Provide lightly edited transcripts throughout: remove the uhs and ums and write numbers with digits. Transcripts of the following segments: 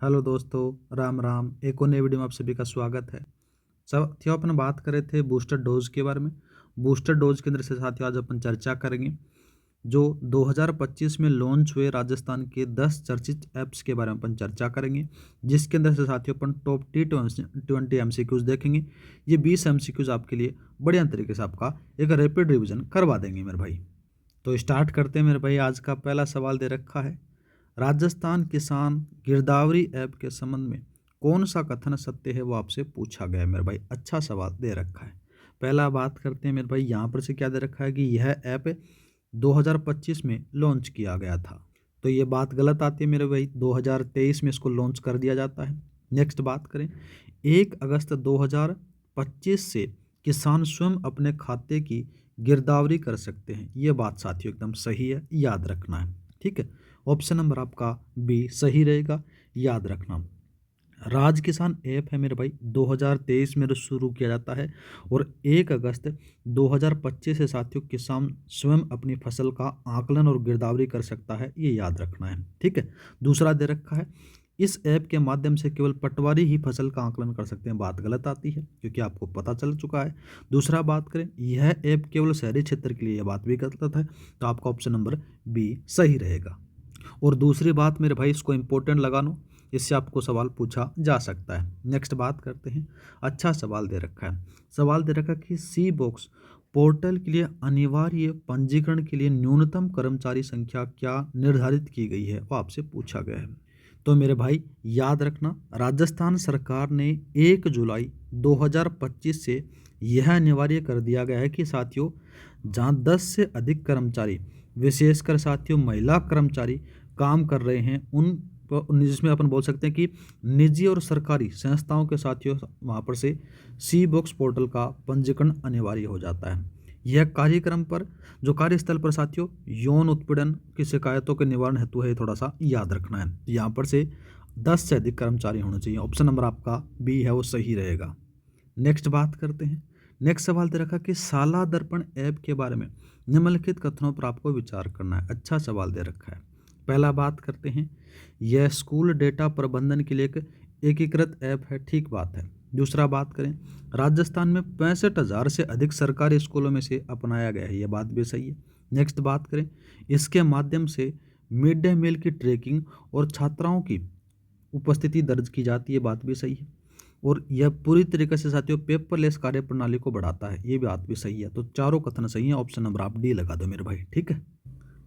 Hello दोस्तों, राम राम। एक और नई वीडियो में आप सभी का स्वागत है। साथियों, अपन बात कर रहे थे बूस्टर डोज के बारे में। बूस्टर डोज के अंदर से साथियों आज अपन चर्चा करेंगे जो 2025 में लॉन्च हुए राजस्थान के 10 चर्चित ऐप्स के बारे में अपन चर्चा करेंगे, जिसके अंदर से साथियों अपन टॉप T20 MCQs देखेंगे। ये 20 MCQs आपके लिए बढ़िया तरीके से आपका एक रैपिड रिविजन करवा देंगे मेरे भाई। तो स्टार्ट करते हैं मेरे भाई। आज का पहला सवाल दे रखा है, राजस्थान किसान गिरदावरी ऐप के संबंध में कौन सा कथन सत्य है, वो आपसे पूछा गया है मेरे भाई। अच्छा सवाल दे रखा है। पहला बात करते हैं मेरे भाई, यहाँ पर से क्या दे रखा है कि यह ऐप 2025 में लॉन्च किया गया था। तो ये बात गलत आती है मेरे भाई, 2023 में इसको लॉन्च कर दिया जाता है। नेक्स्ट बात करें, 1 अगस्त 2025 से किसान स्वयं अपने खाते की गिरदावरी कर सकते हैं। ये बात साथियों एकदम सही है, याद रखना है। ठीक है, ऑप्शन नंबर आपका बी सही रहेगा, याद रखना। राज किसान ऐप है मेरे भाई, 2023 में शुरू किया जाता है और 1 अगस्त 2025 से साथियों किसान स्वयं अपनी फसल का आकलन और गिरदावरी कर सकता है, ये याद रखना है। ठीक है, दूसरा दे रखा है, इस ऐप के माध्यम से केवल पटवारी ही फसल का आकलन कर सकते हैं। बात गलत आती है क्योंकि आपको पता चल चुका है। दूसरा बात करें, यह ऐप केवल शहरी क्षेत्र के लिए, यह बात भी गलत है, तो आपका ऑप्शन नंबर बी सही रहेगा। और दूसरी बात मेरे भाई, इसको इंपॉर्टेंट लगा लो, इससे आपको सवाल पूछा जा सकता है। नेक्स्ट बात करते हैं। अच्छा सवाल दे रखा है, सवाल दे रखा है कि सी बॉक्स पोर्टल के लिए अनिवार्य पंजीकरण के लिए न्यूनतम कर्मचारी संख्या क्या निर्धारित की गई है, वो आपसे पूछा गया है। तो मेरे भाई याद रखना, राजस्थान सरकार ने 1 जुलाई 2025 से यह अनिवार्य कर दिया गया है कि साथियों जहाँ 10 से अधिक कर्मचारी, विशेषकर साथियों महिला कर्मचारी काम कर रहे हैं, उन जिसमें अपन बोल सकते हैं कि निजी और सरकारी संस्थाओं के साथियों वहाँ पर से सी बॉक्स पोर्टल का पंजीकरण अनिवार्य हो जाता है। यह कार्यक्रम पर जो कार्यस्थल पर साथियों यौन उत्पीड़न की शिकायतों के निवारण हेतु है, थोड़ा सा याद रखना है। यहाँ पर से 10 से अधिक कर्मचारी होने चाहिए। ऑप्शन नंबर आपका बी है, वो सही रहेगा। नेक्स्ट बात करते हैं। नेक्स्ट सवाल दे रखा कि साला दर्पण ऐप के बारे में निम्नलिखित कथनों पर आपको विचार करना है। अच्छा सवाल दे रखा है। पहला बात करते हैं, यह स्कूल डेटा प्रबंधन के लिए एक एकीकृत ऐप है। ठीक बात है। दूसरा बात करें, राजस्थान में 65,000 से अधिक सरकारी स्कूलों में से अपनाया गया है, यह बात भी सही है। नेक्स्ट बात करें, इसके माध्यम से मिड डे मील की ट्रैकिंग और छात्राओं की उपस्थिति दर्ज की जाती है, बात भी सही है। और यह पूरी तरीके से साथियों पेपरलेस कार्य प्रणाली को बढ़ाता है, ये बात भी सही है। तो चारों कथन सही है, ऑप्शन नंबर आप डी लगा दो मेरे भाई। ठीक है,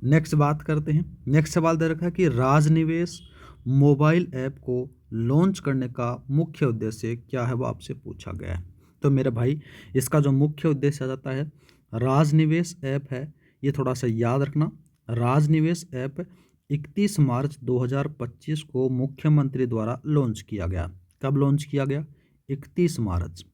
नेक्स्ट बात करते हैं। नेक्स्ट सवाल दे रखा है कि राजनिवेश मोबाइल ऐप को लॉन्च करने का मुख्य उद्देश्य क्या है, वो आपसे पूछा गया है। तो मेरे भाई इसका जो मुख्य उद्देश्य आ जाता है, राजनिवेश ऐप है, ये थोड़ा सा याद रखना। राजनिवेश ऐप 31 मार्च 2025 को मुख्यमंत्री द्वारा लॉन्च किया गया। कब लॉन्च किया गया? 31 मार्च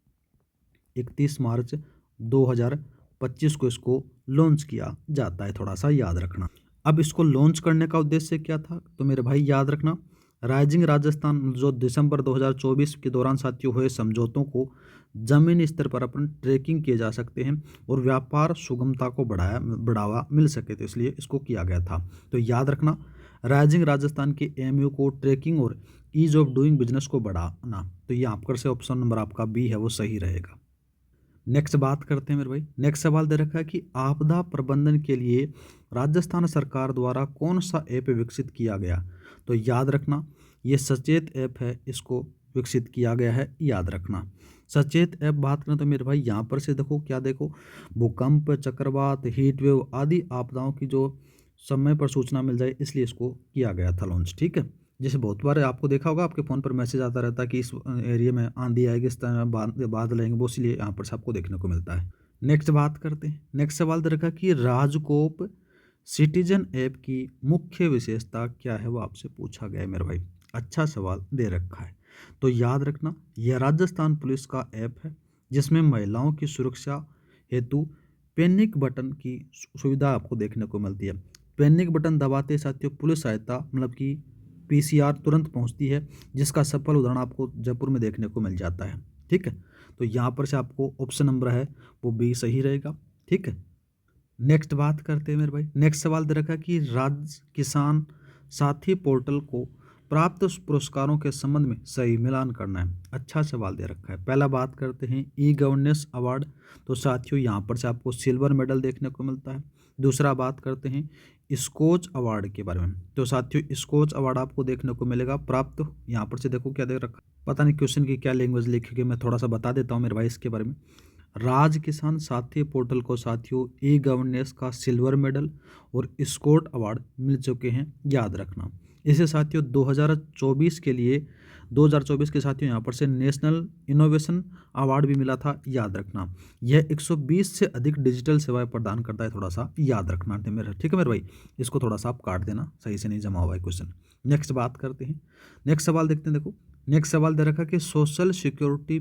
2025 को इसको लॉन्च किया जाता है, थोड़ा सा याद रखना। अब इसको लॉन्च करने का उद्देश्य क्या था, तो मेरे भाई याद रखना, राइजिंग राजस्थान जो दिसंबर 2024 के दौरान साथियों हुए समझौतों को जमीनी स्तर पर अपन ट्रैकिंग किए जा सकते हैं और व्यापार सुगमता को बढ़ावा मिल सके, तो इसलिए इसको किया गया था। तो याद रखना, राइजिंग राजस्थान के एमयू को ट्रैकिंग और ईज ऑफ डूइंग बिजनेस को बढ़ाना, तो ये आपका से ऑप्शन नंबर आपका बी है, वो सही रहेगा। नेक्स्ट बात करते हैं मेरे भाई। नेक्स्ट सवाल दे रखा है कि आपदा प्रबंधन के लिए राजस्थान सरकार द्वारा कौन सा ऐप विकसित किया गया। तो याद रखना, ये सचेत ऐप है, इसको विकसित किया गया है, याद रखना। सचेत ऐप बात करें तो मेरे भाई यहाँ पर से देखो, क्या देखो, भूकंप, चक्रवात, हीट वेव आदि आपदाओं की जो समय पर सूचना मिल जाए, इसलिए इसको किया गया था लॉन्च। ठीक है, जैसे बहुत बार आपको देखा होगा आपके फ़ोन पर मैसेज आता रहता है कि इस एरिया में आंधी आएगी, इस टाइम बादल आएंगे, वो इसलिए यहाँ पर से आपको देखने को मिलता है। नेक्स्ट बात करते हैं। नेक्स्ट सवाल दे रखा कि राजकोप सिटीजन ऐप की मुख्य विशेषता क्या है, वो आपसे पूछा गया है मेरे भाई। अच्छा सवाल दे रखा है। तो याद रखना, यह राजस्थान पुलिस का ऐप है जिसमें महिलाओं की सुरक्षा हेतु पैनिक बटन की सुविधा आपको देखने को मिलती है। पैनिक बटन दबाते साथियों पुलिस सहायता मतलब कि पीसीआर तुरंत पहुंचती है, जिसका सफल उदाहरण आपको जयपुर में देखने को मिल जाता है। ठीक है, तो यहाँ पर से आपको ऑप्शन नंबर है वो बी सही रहेगा। ठीक है, नेक्स्ट बात करते हैं मेरे भाई। नेक्स्ट सवाल दे रखा है कि राज्य किसान साथी पोर्टल को प्राप्त पुरस्कारों के संबंध में सही मिलान करना है। अच्छा सवाल दे रखा है। पहला बात करते हैं ई गवर्नेंस अवार्ड, तो साथियों यहाँ पर से आपको सिल्वर मेडल देखने को मिलता है। दूसरा बात करते हैं स्कोच अवार्ड के बारे में, तो साथियों स्कोच अवार्ड आपको देखने को मिलेगा प्राप्त, यहाँ पर से देखो क्या दे रखा, पता नहीं क्वेश्चन की क्या लैंग्वेज लिखी गई, मैं थोड़ा सा बता देता हूँ मेरे भाई इसके बारे में। राज किसान साथी पोर्टल को साथियों ई गवर्नेंस का सिल्वर मेडल और स्कोट अवार्ड मिल चुके हैं, याद रखना। इसे साथियों 2024 के लिए 2024 के साथियों यहाँ पर से नेशनल इनोवेशन अवार्ड भी मिला था, याद रखना। यह 120 से अधिक डिजिटल सेवाएं प्रदान करता है, थोड़ा सा याद रखना मेरा, ठीक है मेरे भाई। इसको थोड़ा सा आप काट देना, सही से नहीं जमा हुआ है क्वेश्चन। नेक्स्ट बात करते हैं, नेक्स्ट सवाल देखते हैं। देखो नेक्स्ट सवाल दे रखा कि सोशल सिक्योरिटी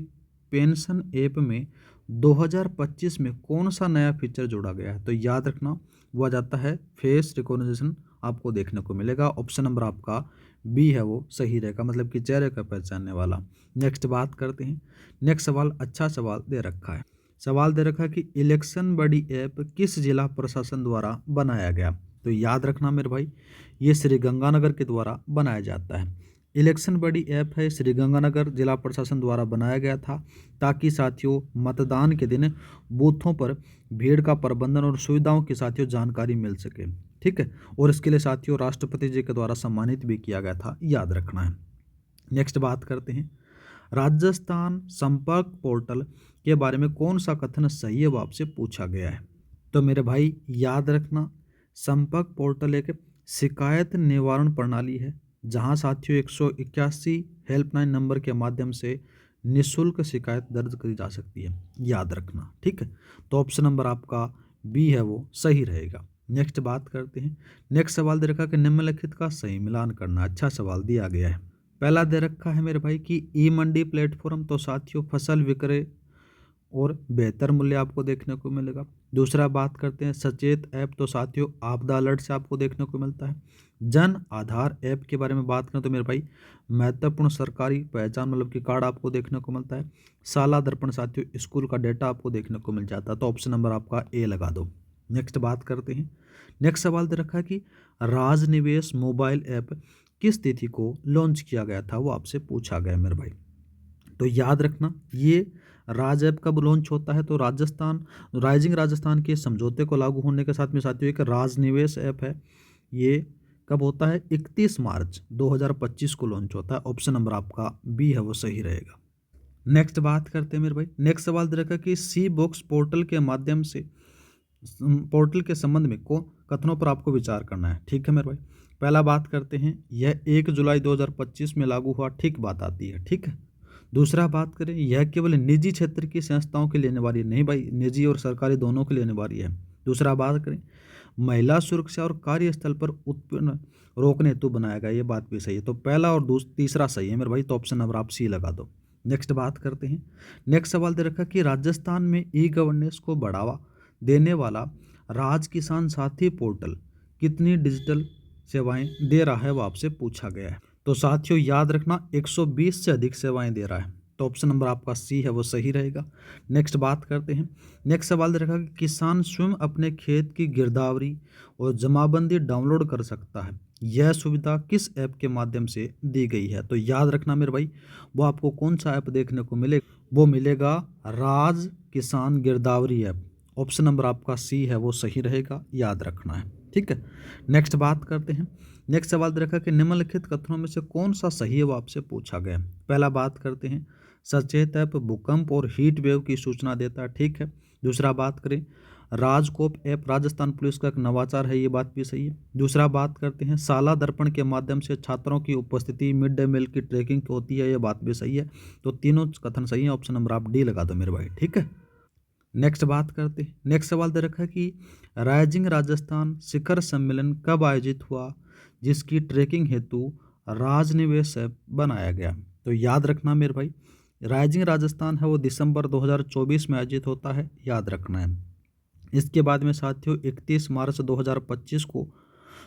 पेंशन ऐप में 2025 में कौन सा नया फीचर जोड़ा गया है, तो याद रखना वो आ जाता है फेस रिकॉग्निशन, आपको देखने को मिलेगा। ऑप्शन नंबर आपका बी है वो सही रहेगा, मतलब कि चेहरे का पहचानने वाला। नेक्स्ट बात करते हैं, नेक्स्ट सवाल अच्छा सवाल दे रखा है। सवाल दे रखा है कि इलेक्शन बडी ऐप किस जिला प्रशासन द्वारा बनाया गया, तो याद रखना मेरे भाई ये श्रीगंगानगर के द्वारा बनाया जाता है। इलेक्शन बडी ऐप है श्रीगंगानगर जिला प्रशासन द्वारा बनाया गया था, ताकि साथियों मतदान के दिन बूथों पर भीड़ का प्रबंधन और सुविधाओं की साथियों जानकारी मिल सके, ठीक है। और इसके लिए साथियों राष्ट्रपति जी के द्वारा सम्मानित भी किया गया था, याद रखना है। नेक्स्ट बात करते हैं, राजस्थान संपर्क पोर्टल के बारे में कौन सा कथन सही है वो आपसे पूछा गया है, तो मेरे भाई याद रखना संपर्क पोर्टल एक शिकायत निवारण प्रणाली है, जहां साथियों 181 हेल्पलाइन नंबर के माध्यम से निःशुल्क शिकायत दर्ज करी जा सकती है, याद रखना, ठीक है। तो ऑप्शन नंबर आपका बी है वो सही रहेगा। नेक्स्ट बात करते हैं, नेक्स्ट सवाल दे रखा कि निम्नलिखित का सही मिलान करना, अच्छा सवाल दिया गया है। पहला दे रखा है मेरे भाई कि ई मंडी प्लेटफॉर्म, तो साथियों फसल विक्रय और बेहतर मूल्य आपको देखने को मिलेगा। दूसरा बात करते हैं सचेत ऐप, तो साथियों आपदा अलर्ट से आपको देखने को मिलता है। जन आधार ऐप के बारे में बात करें तो मेरे भाई महत्वपूर्ण सरकारी पहचान मतलब कि कार्ड आपको देखने को मिलता है। साला दर्पण साथियों स्कूल का डेटा आपको देखने को मिल जाता है, तो ऑप्शन नंबर आपका ए लगा दो। नेक्स्ट बात करते हैं, नेक्स्ट सवाल दे रखा है कि राज निवेश मोबाइल ऐप किस तिथि को लॉन्च किया गया था, वो आपसे पूछा गया मेरे भाई। तो याद रखना ये राज ऐप कब लॉन्च होता है, तो राजस्थान राइजिंग राजस्थान के समझौते को लागू होने के साथ में साथियों एक राज निवेश ऐप है, ये कब होता है 31 मार्च 2025 को लॉन्च होता है। ऑप्शन नंबर आपका बी है वो सही रहेगा। नेक्स्ट बात करते हैं मेरे भाई, नेक्स्ट सवाल दे रखा कि सी बॉक्स पोर्टल के माध्यम से पोर्टल के संबंध में को कथनों पर आपको विचार करना है, ठीक है मेरे भाई। पहला बात करते हैं यह 1 जुलाई 2025 में लागू हुआ, ठीक बात आती है, ठीक है। दूसरा बात करें यह केवल निजी क्षेत्र की संस्थाओं के लिए अनिवार्य नहीं भाई, निजी और सरकारी दोनों के लिए अनिवार्य है। दूसरा बात करें महिला सुरक्षा और कार्यस्थल पर उत्पन्न रोकने हेतु बनाया गया, ये बात भी सही है। तो पहला और तीसरा सही है मेरे भाई, तो ऑप्शन नंबर आप सी लगा दो। नेक्स्ट बात करते हैं, नेक्स्ट सवाल दे रखा कि राजस्थान में ई गवर्नेंस को बढ़ावा देने वाला राज किसान साथी पोर्टल कितनी डिजिटल सेवाएं दे रहा है, वो आपसे पूछा गया है। तो साथियों याद रखना 120 से अधिक सेवाएं दे रहा है, तो ऑप्शन नंबर आपका सी है वो सही रहेगा। नेक्स्ट बात करते हैं, नेक्स्ट सवाल दे रखा कि किसान स्वयं अपने खेत की गिरदावरी और जमाबंदी डाउनलोड कर सकता है, यह सुविधा किस ऐप के माध्यम से दी गई है, तो याद रखना मेरे भाई वो आपको कौन सा ऐप देखने को मिलेगा, वो मिलेगा राज किसान गिरदावरी ऐप। ऑप्शन नंबर आपका सी है वो सही रहेगा, याद रखना है, ठीक है। नेक्स्ट बात करते हैं, नेक्स्ट सवाल दे रखा कि निम्नलिखित कथनों में से कौन सा सही है वो आपसे पूछा गया। पहला बात करते हैं सचेत ऐप भूकंप और हीट वेव की सूचना देता है, ठीक है। दूसरा बात करें राजकोप ऐप राजस्थान पुलिस का एक नवाचार है, ये बात भी सही है। दूसरा बात करते हैं साला दर्पण के माध्यम से छात्रों की उपस्थिति मिड डे मील की ट्रैकिंग होती है, ये बात भी सही है। तो तीनों कथन सही है, ऑप्शन नंबर आप डी लगा दो मेरे भाई, ठीक है। नेक्स्ट बात करते हैं, नेक्स्ट सवाल दे रखा है कि राइजिंग राजस्थान शिखर सम्मेलन कब आयोजित हुआ, जिसकी ट्रैकिंग हेतु राजनिवेश ऐप बनाया गया, तो याद रखना मेरे भाई राइजिंग राजस्थान है वो दिसंबर 2024 में आयोजित होता है, याद रखना है। इसके बाद में साथियों 31 मार्च 2025 को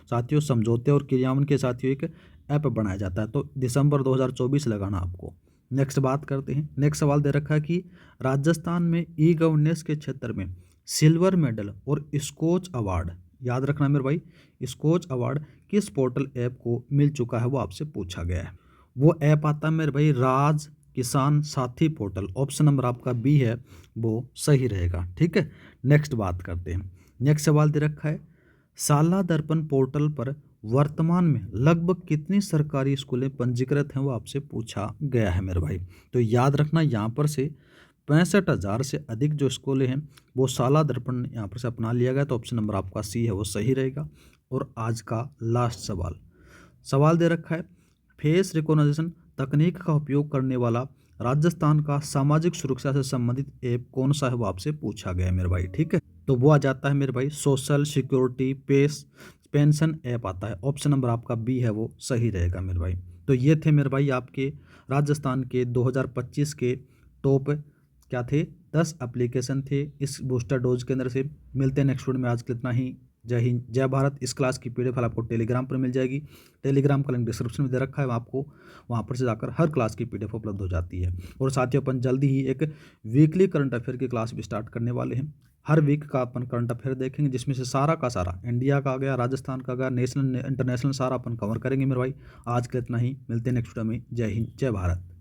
साथियों समझौते और क्रियान्वयन के साथियों एक ऐप बनाया जाता है, तो दिसंबर 2024 लगाना आपको। नेक्स्ट बात करते हैं, नेक्स्ट सवाल दे रखा है कि राजस्थान में ई गवर्नेंस के क्षेत्र में सिल्वर मेडल और स्कोच अवार्ड, याद रखना मेरे भाई स्कोच अवार्ड किस पोर्टल ऐप को मिल चुका है वो आपसे पूछा गया है। वो ऐप आता है मेरे भाई राज किसान साथी पोर्टल। ऑप्शन नंबर आपका बी है वो सही रहेगा। ठीक है, नेक्स्ट बात करते हैं। नेक्स्ट सवाल दे रखा है, शाला दर्पण पोर्टल पर वर्तमान में लगभग कितनी सरकारी स्कूलें पंजीकृत हैं वो आपसे पूछा गया है मेरे भाई। तो याद रखना यहाँ पर से 65,000 से अधिक जो स्कूलें हैं वो शाला दर्पण यहाँ पर से अपना लिया गया। तो ऑप्शन नंबर आपका सी है वो सही रहेगा। और आज का लास्ट सवाल दे रखा है, फेस रिकॉग्निशन तकनीक का उपयोग करने वाला राजस्थान का सामाजिक सुरक्षा से संबंधित ऐप कौन सा है वो आपसे पूछा गया है मेरे भाई। ठीक है, तो वो आ जाता है मेरे भाई सोशल सिक्योरिटी पेंशन ऐप आता है। ऑप्शन नंबर आपका बी है वो सही रहेगा मेरे भाई। तो ये थे मेरे भाई आपके राजस्थान के 2025 के टॉप क्या थे 10 एप्लीकेशन थे इस बूस्टर डोज के अंदर से। मिलते हैं नेक्स्ट वीडियो में, आज के इतना ही। जय हिंद जय भारत। इस क्लास की पीडीएफ आपको टेलीग्राम पर मिल जाएगी। टेलीग्राम का लिंक डिस्क्रिप्शन में दे रखा है, आपको वहाँ पर से जाकर हर क्लास की पीडीएफ उपलब्ध हो जाती है। और साथियों अपन जल्दी ही एक वीकली करंट अफेयर की क्लास भी स्टार्ट करने वाले हैं। हर वीक का अपन करंट अफेयर देखेंगे जिसमें से सारा का सारा इंडिया का आ गया, राजस्थान का आ गया, नेशनल इंटरनेशनल सारा अपन कवर करेंगे मेरे भाई। आज के इतना ही, मिलते हैं नेक्स्ट वीडियो में। जय हिंद जय भारत।